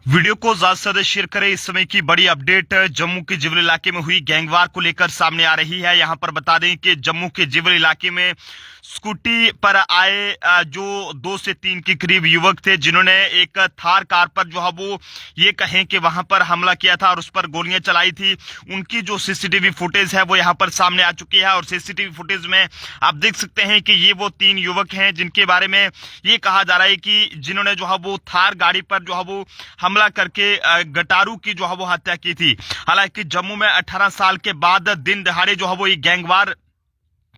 Video को ज्यादा से ज्यादा शेयर करें। इस समय की बड़ी अपडेट जम्मू के जिवल इलाके में हुई गैंगवार को लेकर सामने आ रही है। यहां पर बता दें कि जम्मू के जिवल इलाके में स्कूटी पर आए जो 2 से 3 के करीब युवक थे, जिन्होंने एक थार कार पर जो है वो ये कहें कि वहां पर हमला किया था और उस पर गोलियां चलाई थी। उनकी जो सीसीटीवी फुटेज है वो यहां पर सामने आ चुकी है और सीसीटीवी फुटेज में आप देख सकते हैं कि ये वो 3 युवक हैं जिनके बारे में ये कहा जा रहा है कि जिन्होंने जो है वो थार गाड़ी पर जो है वो हमला करके गटारू की जो है वो हत्या की थी। हालांकि जम्मू में 18 साल के बाद दिन दहाड़े जो है वो ये गैंगवार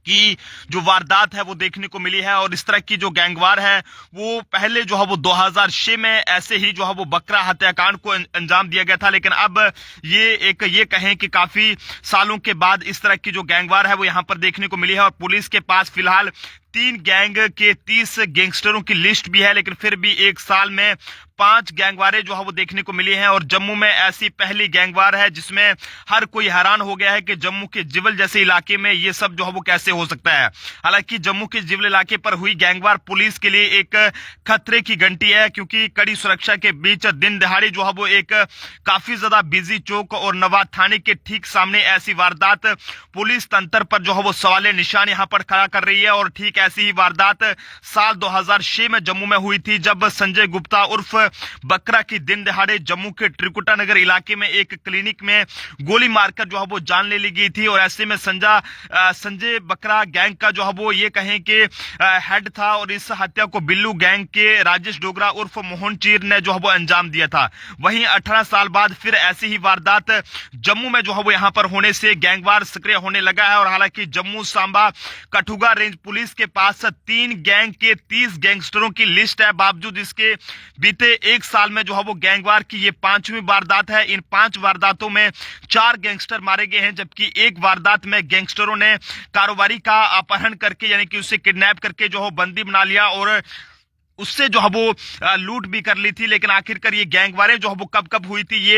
की जो वारदात है वो देखने को मिली है। और इस तरह की जो गैंगवार है वो पहले जो है वो 2006 में ऐसे ही जो है वो बकरा हत्याकांड को अंजाम दिया गया था, लेकिन अब ये कहें कि काफी सालों के बाद इस तरह की जो गैंगवार है वो यहां पर देखने को मिली है। और पुलिस के पास फिलहाल 3 गैंग के 30 गैंगस्टरों की लिस्ट भी है, लेकिन फिर भी एक साल में 5 गैंगवारें जो है वो देखने को मिली हैं। और जम्मू में ऐसी पहली गैंगवार है जिसमें हर कोई हैरान हो गया है कि जम्मू के जिवल जैसे इलाके में ये सब जो है वो कैसे हो सकता है। हालांकि जम्मू के जिवल इलाके पर हुई गैंगवार पुलिस के लिए एक खतरे की घंटी है, क्योंकि कड़ी सुरक्षा के बीच दिन दहाड़े जो है वो एक काफी ज्यादा बिजी चौक और नवाद थाने के ठीक सामने ऐसी वारदात पुलिस तंत्र पर जो है वो सवाल निशान यहां पर खड़ा कर रही है। और ठीक ऐसी ही वारदात साल 2006 में जम्मू में हुई थी, जब संजय गुप्ता उर्फ बकरा की दिन दहाड़े जम्मू के त्रिकुटा नगर इलाके में एक क्लिनिक में गोली मारकर जो है वो जान ले ली गई थी। और ऐसे में संजय बकरा गैंग का जो है वो ये कहें कि हेड था और इस हत्या को बिल्लू गैंग के राजेश डोगरा उर्फ मोहन चीर ने जो है वो अंजाम दिया था। वहीं 18 साल बाद फिर ऐसी ही वारदात जम्मू में जो है वो यहां पर होने से गैंगवार सक्रिय होने लगा है। और हालांकि जम्मू सांबा कठुआ रेंज पुलिस के पास 3 गैंग के 30 गैंगस्टरों की लिस्ट है, बावजूद इसके बीते एक साल में जो है वो गैंगवार की ये 5वीं वारदात है। इन 5 वारदातों में 4 गैंगस्टर मारे गए हैं, जबकि एक वारदात में गैंगस्टरों ने कारोबारी का अपहरण करके यानी कि उसे किडनैप करके जो है बंदी बना लिया और उससे जो है वो लूट भी कर ली थी। लेकिन आखिरकार ये गैंगवारें जो है वो कब कब हुई थी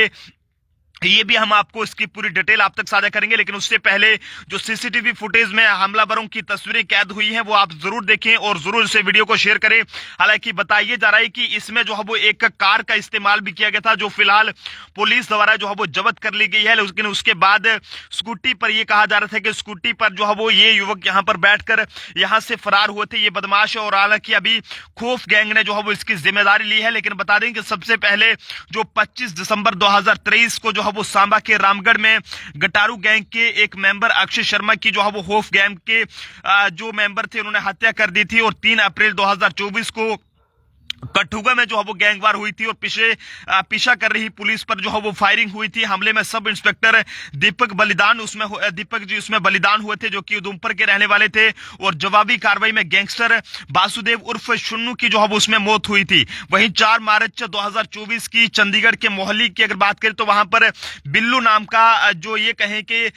ये भी हम आपको इसकी पूरी डिटेल आप तक साझा करेंगे। लेकिन उससे पहले जो सीसीटीवी फुटेज में हमलावरों की तस्वीरें कैद हुई हैं वो आप जरूर देखें और जरूर इसे वीडियो को शेयर करें। हालांकि बताया जा रहा है कि इसमें जो है वो एक कार का इस्तेमाल भी किया गया था, जो फिलहाल पुलिस द्वारा जो है वो जब्त कर ली गई है। लेकिन उसके बाद स्कूटी पर यह कहा जा रहा था कि स्कूटी पर जो है वो ये युवक यहाँ पर बैठकर यहाँ से फरार हुए थे, ये बदमाश। और हालांकि अभी खौफ गैंग ने जो है वो इसकी जिम्मेदारी ली है। लेकिन बता दें कि सबसे पहले जो 25 दिसंबर 2023 को जो है वो सांबा के रामगढ़ में गटारू गैंग के एक मेंबर अक्षय शर्मा की जो है वो खौफ गैंग के जो मेंबर थे उन्होंने हत्या कर दी थी। और 3 अप्रैल 2024 को कठुआ में जो है वो गैंगवार हुई थी और पीछा कर रही पुलिस पर जो है वो फायरिंग हुई थी। हमले में सब इंस्पेक्टर दीपक जी उसमें बलिदान हुए थे, जो कि उधमपुर के रहने वाले थे। और जवाबी कार्रवाई में गैंगस्टर वासुदेव उर्फ शुन्नू की जो है वो उसमें मौत हुई थी। वहीं 4 मार्च 2024 की चंडीगढ़ के मोहाली की अगर बात करें तो वहां पर बिल्लू नाम का जो ये कहें कि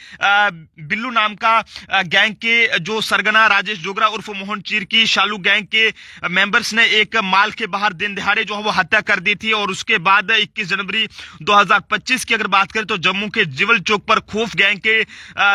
बिल्लू नाम का गैंग के जो सरगना राजेश डोगरा उर्फ मोहन चीर की शालू गैंग के मेंबर्स ने एक माल के बाहर दिन दिहाड़े जो है वो हत्या कर दी थी। और उसके बाद 21 जनवरी 2025 की अगर बात करें तो जम्मू के जिवल चौक पर खौफ गैंग के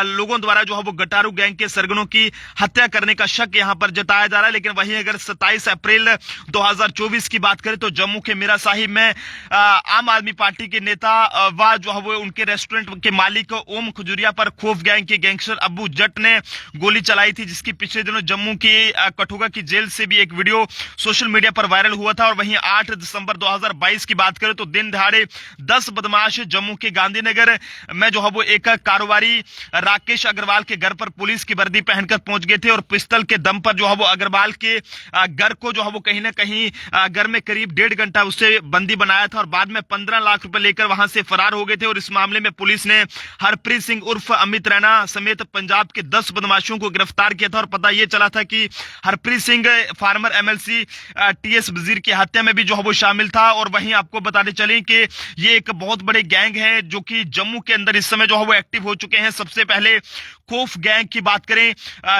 लोगों द्वारा जो है वो गटारू गैंग के सरगनों की हत्या करने का शक यहां पर जताया जा रहा है। लेकिन वहीं अगर 27 अप्रैल 2024 की बात करें तो जम्मू के मीरा साहिब में आम आदमी पार्टी के नेता व जो है वो उनके रेस्टोरेंट के मालिक ओम खजुरिया पर खौफ गैंग के गैंगस्टर अब्बू जट ने गोली चलाई थी, जिसकी पिछले दिनों जम्मू की कठुआ की जेल से भी एक वीडियो सोशल मीडिया पर वायरल हुआ था। और वहीं 8 दिसंबर 2022 की बात करें तो दिन दहाड़े 10 बदमाश जम्मू के गांधीनगर में जो है वो एक कारोबारी राकेश अग्रवाल के घर पर पुलिस की वर्दी पहनकर पहुंच गए थे और पिस्तल के दम पर जो है वो अग्रवाल के घर को जो है वो कहीं ना कहीं घर में करीब 1.5 घंटा उससे बंदी बनाया था और बाद में 15 लाख रुपए लेकर वहां से फरार हो गए थे। और इस मामले में पुलिस ने हरप्रीत सिंह उर्फ अमित रैना समेत पंजाब के 10 बदमाशों को गिरफ्तार किया था। और पता यह चला था कि Harpreet Singh former MLC TS Wazir की हत्या में भी जो है वो शामिल था। और वहीं आपको बताते चलें कि ये एक बहुत बड़े गैंग है जो कि जम्मू के अंदर इस समय जो है वो एक्टिव हो चुके हैं। सबसे पहले खौफ गैंग की बात करें,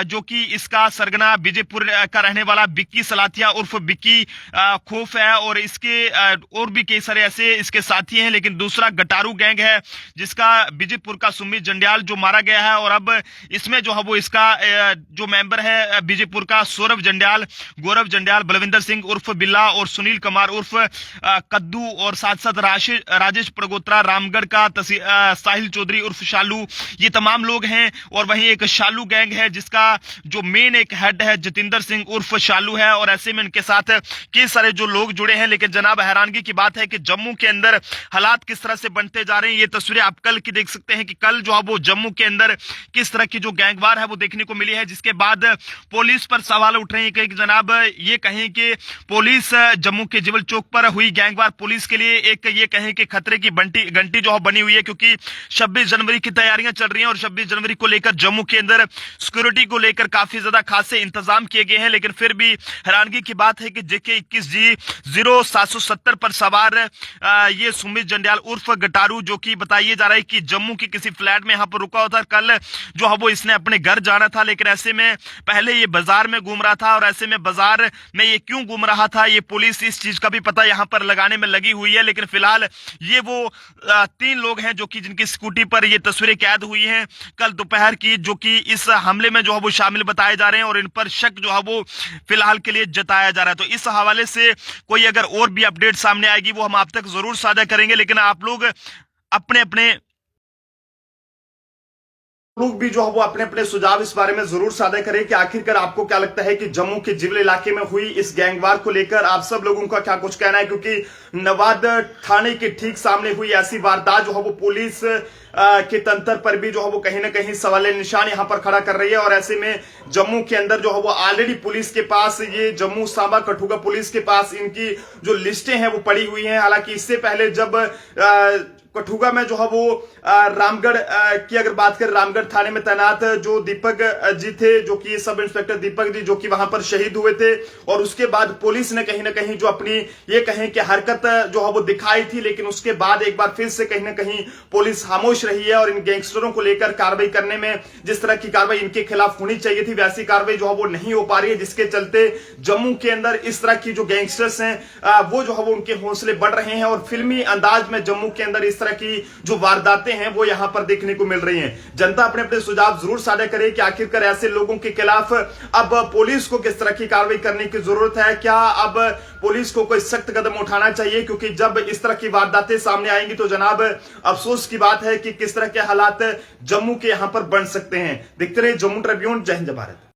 जो कि इसका सरगना विजयपुर का रहने वाला बिक्की सलाथिया उर्फ बिक्की खौफ है, और इसके और भी कई सारे ऐसे इसके साथी हैं। लेकिन दूसरा गटारू गैंग है जिसका विजयपुर का सुमित जंडियाल जो मारा गया है, और अब इसमें जो है वो इसका जो मेंबर है विजयपुर का सौरभ जंडियाल, गौरव जंडियाल, बलविंदर सिंह उर्फ बिल्ला और सुनील कुमार उर्फ कद्दू, और साथ साथ राजेश प्रगोत्रा, रामगढ़ का साहिल चौधरी उर्फ शालू, ये तमाम लोग हैं। और वहीं एक शालू गैंग है जिसका जो मेन एक हेड है जतिंदर सिंह उर्फ शालू है, और ऐसे में इनके साथ कई सारे जो लोग जुड़े हैं। लेकिन जनाब हैरानगी की बात है कि जम्मू के अंदर हालात किस तरह से बनते जा रहे हैं, ये तस्वीरें आप कल की देख सकते हैं कि कल जो है वो जम्मू के अंदर किस तरह की जो गैंगवार है वो देखने को मिली है, जिसके बाद पुलिस पर सवाल उठ रहे हैं कि जनाब ये कहें कि पुलिस जम्मू के जिवल चौक पर हुई गैंगवार पुलिस के लिए एक ये कहें कि खतरे की घंटी जो है बनी हुई है, क्योंकि 26 जनवरी की तैयारियां चल रही हैं और 26 जनवरी को लेकर जम्मू के अंदर सिक्योरिटी को लेकर काफी ज्यादा खासे इंतजाम किए गए हैं। लेकिन फिर भी हैरानगी की बात है कि जेके 21G0770 पर सवार ये सुमित जंडियाल उर्फ गटारू, जो कि बताइए जा रहा है कि जम्मू की किसी फ्लैट में यहां पर रुका होता, कल जो है वो इसने अपने घर जाना था। लेकिन ऐसे में पहले ये बाजार में घूम रहा था, और ऐसे में बाजार में ये क्यों घूम रहा था ये पुलिस इस चीज का भी पता यहां पर लगाने में लगी हुई है। लेकिन फिलहाल ये वो 3 लोग हैं जो कि जिनकी स्कूटी पर ये तस्वीरें कैद हुई हैं कल दोपहर की, जो कि इस हमले में जो है वो शामिल बताए जा रहे हैं, और इन पर शक जो है वो फिलहाल के लिए जताया जा रहा है। तो इस हवाले से कोई अगर और भी अपडेट सामने आएगी वो हम आप तक जरूर साझा करेंगे। लेकिन आप लोग अपने अपने भी जो है वो अपने अपने सुझाव इस बारे में जरूर साझा करें कि आखिरकार आपको क्या लगता है कि जम्मू के जिवल इलाके में हुई इस गैंगवार को लेकर आप सब लोगों का क्या कुछ कहना है, क्योंकि नवाद थाने के ठीक सामने हुई ऐसी वारदात जो है वो पुलिस के तंत्र पर भी जो है वो कहीं ना कहीं सवाल निशान यहां पर खड़ा कर रही है। और ऐसे में जम्मू के अंदर जो है वो ऑलरेडी पुलिस के पास ये जम्मू सांबा कठुआ पुलिस के पास इनकी जो लिस्टें हैं वो पड़ी हुई हैं। हालांकि इससे पहले जब कठुआ में जो है वो रामगढ़ की अगर बात करें, रामगढ़ थाने में तैनात जो दीपक जी थे, जो कि सब इंस्पेक्टर दीपक जी, जो कि वहां पर शहीद हुए थे, और उसके बाद पुलिस ने कहीं ना कहीं जो अपनी ये कहें कि हरकत जो है वो दिखाई थी, लेकिन उसके बाद एक बार फिर से कहीं ना कहीं पुलिस खामोश रही है। और इन गैंगस्टरों को लेकर कार्रवाई करने में जिस तरह की कार्रवाई इनके खिलाफ होनी चाहिए थी वैसी कार्रवाई जो है वो नहीं हो पा रही है, जिसके चलते जम्मू के अंदर इस तरह की जो गैंगस्टर्स हैं वो जो है वो उनके हौसले बढ़ रहे हैं, और फिल्मी अंदाज में जम्मू के अंदर इस तरह की जो वारदातें हैं वो यहां पर देखने को मिल रही हैं। जनता अपने अपने सुझाव जरूर साझा करे कि आखिरकार ऐसे लोगों के खिलाफ अब पुलिस को किस तरह की कार्रवाई करने की जरूरत है, क्या अब पुलिस को कोई सख्त कदम उठाना चाहिए, क्योंकि जब इस तरह की वारदातें सामने आएंगी तो जनाब अफसोस की बात है कि किस तरह के हालात जम्मू के यहां पर बन सकते हैं। देखते रहिए जम्मू ट्रिब्यून। जय हिंद, जय भारत।